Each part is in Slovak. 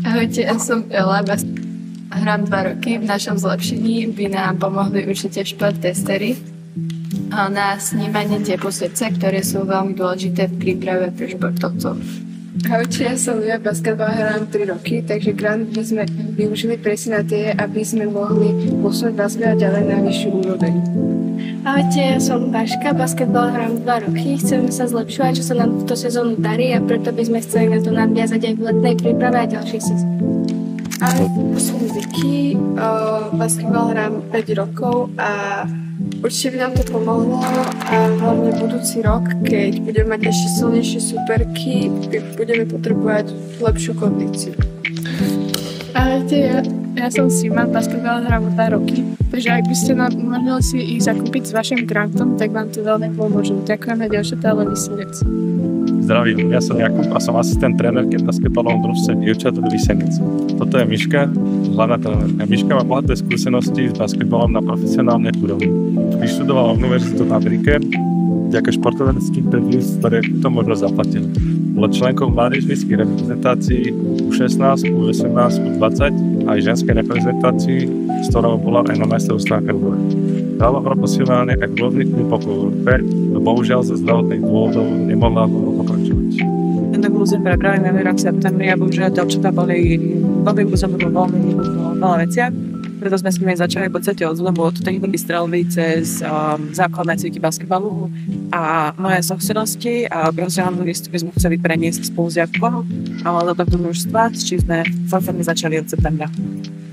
Ahojte, ja som Ela, hrám 2 roky. V našom zlepšení by nám pomohli určite šport testery na snímanie tepu srdca, ktoré sú veľmi dôležité v príprave pre športovcov. Ahojte, ja som Lia, basketbal hrám 3 roky, takže grant by sme využili presne na tie, aby sme mohli posunúť basketbal ďalej na vyššiu úroveň. Ahojte, ja som Baška, basketbal hrám 2 roky, chceme sa zlepšovať, čo sa nám túto sezónu darí a preto by sme chceli na to nadviazať aj v letnej príprave a ďalších sezón. Ahojte, som Vicky, basketbal hrám 5 rokov a určite by nám to pomohlo a hlavne budúci rok, keď budeme mať ešte silnejšie superky, budeme potrebovať lepšiu kondíciu. Ahojte, ja som Sima, basketbal hrám 2 roky, takže ak by ste nám umožnili si ich zakúpiť s vašim grantom, tak vám to veľmi pomôže. Ďakujeme, dievčatá, Vysenec. Zdravím, ja som Jakub a som asistent trénerky v basketbalovom družstve dievčat Vysenec. Toto je Miška, hlavná trénerka. Miška má bohaté skúsenosti s basketbalom na profesionálnej úrovni. Vyštudovala univerzitu na Brike, vďaka športoveckým predvíz, ktoré to možno zaplatil. Bola členkou mládežníckych reprezentácií U16, U18, U20 a aj ženskej reprezentácii, s ktorou bola aj na majstrovstvách Európy. Hrala profesionálne aj v rôznych kluboch v Európe, no bohužiaľ zo zdravotných dôvodov nemohla pokračovať. Tento klub sme prebrali na rok septembri a bohužiaľ dievčatá boli veľmi veľa veciach. Preto sme s nimi začali v podstate od zle, bolo to techniky strelby cez základné cviky basketbalu a moje skúsenosti a profesionálnu listu by sme chceli preniesť spolu s Jakubom a do tohto družstva, s čím sme začali od septembra.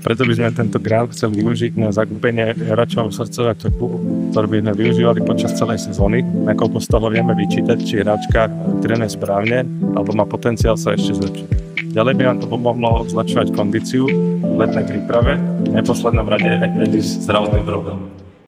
Preto by sme tento grant chceli využiť na zakúpenie hráčov srdcového tepu, ktorý by sme využívali počas celej sezóny, nakoľko z toho vieme vyčítať, či hráčka trénuje správne alebo má potenciál sa ešte zlepšiť. Ďalej by nám to pomohlo zlepšovať kondíciu v letnej príprave, v neposlednom rade aj zdravotným problémom.